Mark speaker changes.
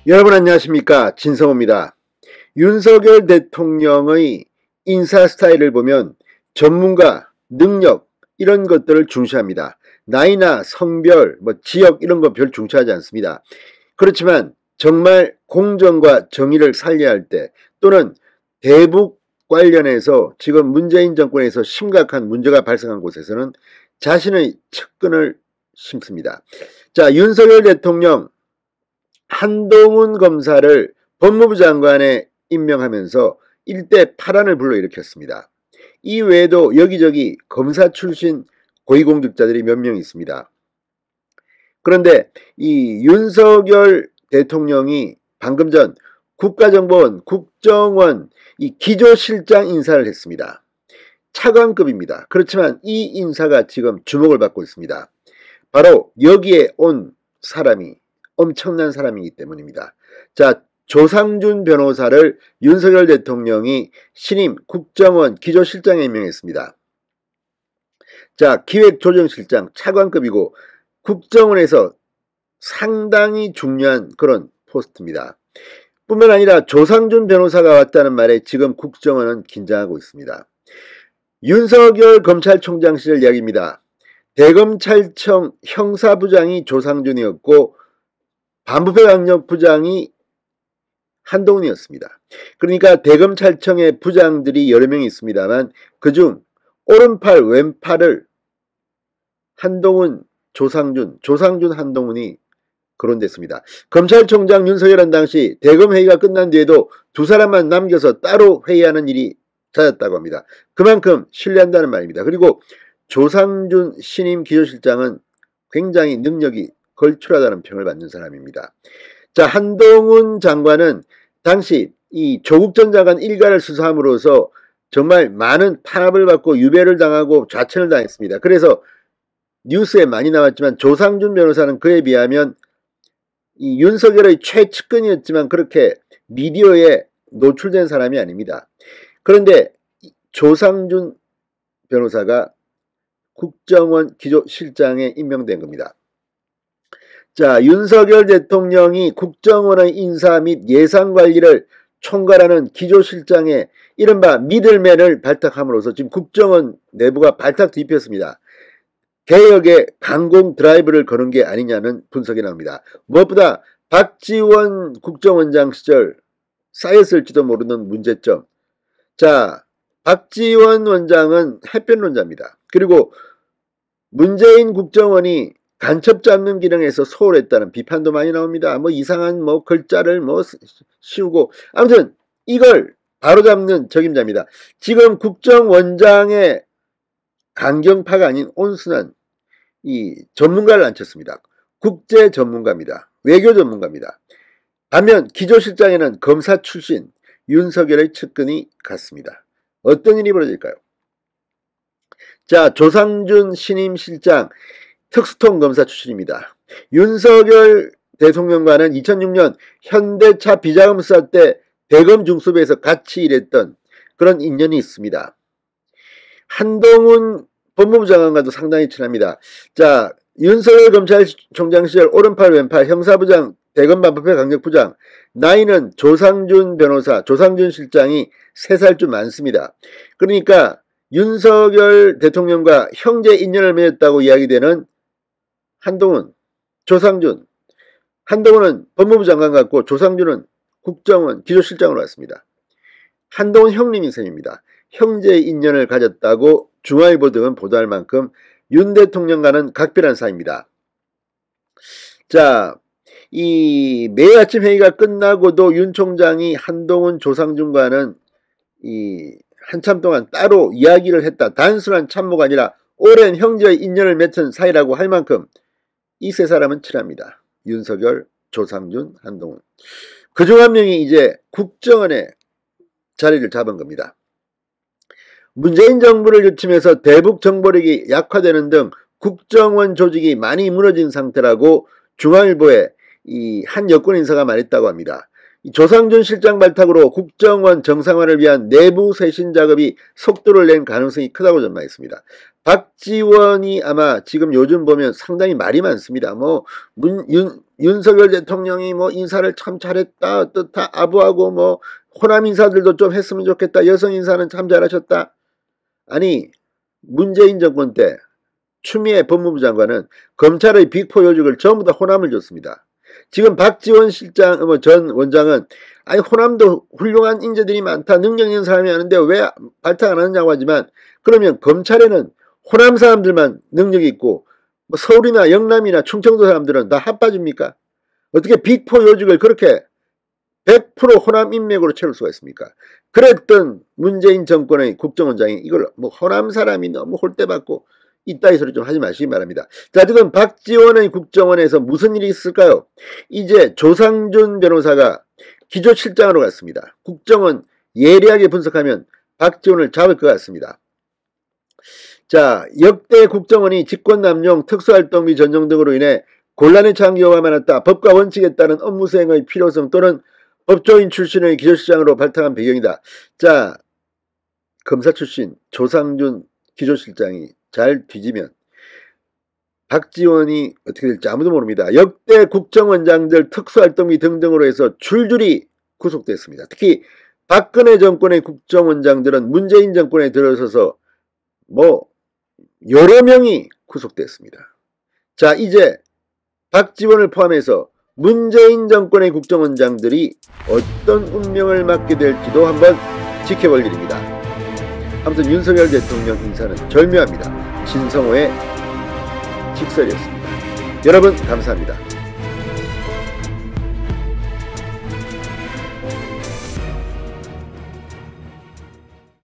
Speaker 1: 여러분 안녕하십니까, 진성호입니다. 윤석열 대통령의 인사 스타일을 보면 전문가, 능력 이런 것들을 중시합니다. 나이나 성별, 지역 이런 거 별 중시하지 않습니다. 그렇지만 정말 공정과 정의를 살려야 할 때, 또는 대북 관련해서 지금 문재인 정권에서 심각한 문제가 발생한 곳에서는 자신의 측근을 심습니다. 자, 윤석열 대통령 한동훈 검사를 법무부 장관에 임명하면서 일대 파란을 불러일으켰습니다. 이 외에도 여기저기 검사 출신 고위공직자들이 몇 명 있습니다. 그런데 이 윤석열 대통령이 방금 전 국가정보원, 국정원 이 기조실장 인사를 했습니다. 차관급입니다. 그렇지만 이 인사가 지금 주목을 받고 있습니다. 바로 여기에 온 사람이 엄청난 사람이기 때문입니다. 자, 조상준 변호사를 윤석열 대통령이 신임 국정원 기조실장에 임명했습니다. 자, 기획조정실장 차관급이고 국정원에서 상당히 중요한 그런 포스트입니다. 뿐만 아니라 조상준 변호사가 왔다는 말에 지금 국정원은 긴장하고 있습니다. 윤석열 검찰총장 시절 이야기입니다. 대검찰청 형사부장이 조상준이었고 반부패강력부장이 한동훈이었습니다. 그러니까 대검찰청의 부장들이 여러 명이 있습니다만 그중 오른팔 왼팔을 한동훈, 조상준 한동훈이 거론됐습니다. 검찰총장 윤석열은 당시 대검회의가 끝난 뒤에도 두 사람만 남겨서 따로 회의하는 일이 잦았다고 합니다. 그만큼 신뢰한다는 말입니다. 그리고 조상준 신임 기조실장은 굉장히 능력이 걸출하다는 평을 받는 사람입니다. 자, 한동훈 장관은 당시 이 조국 전 장관 일가를 수사함으로써 정말 많은 탄압을 받고 유배를 당하고 좌천을 당했습니다. 그래서 뉴스에 많이 나왔지만 조상준 변호사는 그에 비하면 이 윤석열의 최측근이었지만 그렇게 미디어에 노출된 사람이 아닙니다. 그런데 조상준 변호사가 국정원 기조실장에 임명된 겁니다. 자, 윤석열 대통령이 국정원의 인사 및 예산관리를 총괄하는 기조실장에 이른바 미들맨을 발탁함으로써 지금 국정원 내부가 발탁 뒤집혔습니다. 개혁의 강공 드라이브를 거는 게 아니냐는 분석이 나옵니다. 무엇보다 박지원 국정원장 시절 쌓였을지도 모르는 문제점. 자, 박지원 원장은 햇볕론자입니다. 그리고 문재인 국정원이 간첩 잡는 기능에서 소홀했다는 비판도 많이 나옵니다. 이상한 글자를 씌우고 아무튼 이걸 바로잡는 적임자입니다. 지금 국정원장의 강경파가 아닌 온순한 이 전문가를 앉혔습니다. 국제 전문가입니다. 외교 전문가입니다. 반면 기조실장에는 검사 출신 윤석열의 측근이 갔습니다. 어떤 일이 벌어질까요? 자, 조상준 신임 실장 특수통검사 출신입니다. 윤석열 대통령과는 2006년 현대차 비자금 수사 때 대검 중수부에서 같이 일했던 그런 인연이 있습니다. 한동훈 법무부 장관과도 상당히 친합니다. 자, 윤석열 검찰총장 시절 오른팔 왼팔 형사부장 대검 반부패 강력부장, 나이는 조상준 변호사, 조상준 실장이 3살 좀 많습니다. 그러니까 윤석열 대통령과 형제 인연을 맺었다고 이야기되는 한동훈, 조상준, 한동훈은 법무부 장관 같고 조상준은 국정원 기조실장으로 왔습니다. 한동훈 형님인 셈입니다. 형제 인연을 가졌다고 중앙일보 등은 보도할 만큼 윤 대통령과는 각별한 사이입니다. 자, 이 매일 아침 회의가 끝나고도 윤 총장이 한동훈, 조상준과는 한참 동안 따로 이야기를 했다. 단순한 참모가 아니라 오랜 형제의 인연을 맺은 사이라고 할 만큼 이 세 사람은 친합니다. 윤석열, 조상준, 한동훈. 그중 한 명이 이제 국정원에 자리를 잡은 겁니다. 문재인 정부를 거치면서 대북 정보력이 약화되는 등 국정원 조직이 많이 무너진 상태라고 중앙일보에 이 한 여권 인사가 말했다고 합니다. 조상준 실장 발탁으로 국정원 정상화를 위한 내부 쇄신 작업이 속도를 낸 가능성이 크다고 전망했습니다. 박지원이 아마 지금 요즘 보면 상당히 말이 많습니다. 뭐 윤석열 대통령이 뭐 인사를 참 잘했다, 어떻다, 아부하고 뭐 호남 인사들도 좀 했으면 좋겠다, 여성 인사는 참 잘하셨다. 아니 문재인 정권 때 추미애 법무부 장관은 검찰의 빅4 요직을 전부 다 호남을 줬습니다. 지금 박지원 실장 전 원장은 아니 호남도 훌륭한 인재들이 많다, 능력 있는 사람이 많은데 왜 발탁 안 하느냐고 하지만, 그러면 검찰에는 호남 사람들만 능력이 있고 뭐 서울이나 영남이나 충청도 사람들은 다 핫빠집니까? 어떻게 빅4 요직을 그렇게 100% 호남 인맥으로 채울 수가 있습니까? 그랬던 문재인 정권의 국정원장이 이걸 뭐 호남 사람이 너무 홀대받고 이따위 소리 좀 하지 마시기 바랍니다. 자, 지금 박지원의 국정원에서 무슨 일이 있을까요? 이제 조상준 변호사가 기조실장으로 갔습니다. 국정원 예리하게 분석하면 박지원을 잡을 것 같습니다. 자, 역대 국정원이 직권남용, 특수활동비 전용 등으로 인해 곤란에 처한 경우가 많았다. 법과 원칙에 따른 업무 수행의 필요성 또는 법조인 출신의 기조실장으로 발탁한 배경이다. 자, 검사 출신 조상준 기조실장이 잘 뒤지면 박지원이 어떻게 될지 아무도 모릅니다. 역대 국정원장들 특수활동비 등등으로 해서 줄줄이 구속됐습니다. 특히 박근혜 정권의 국정원장들은 문재인 정권에 들어서서 뭐 여러 명이 구속됐습니다. 자, 이제 박지원을 포함해서 문재인 정권의 국정원장들이 어떤 운명을 맞게 될지도 한번 지켜볼 일입니다. 아무튼 윤석열 대통령 인사는 절묘합니다. 신성호의 직설이었습니다. 여러분 감사합니다.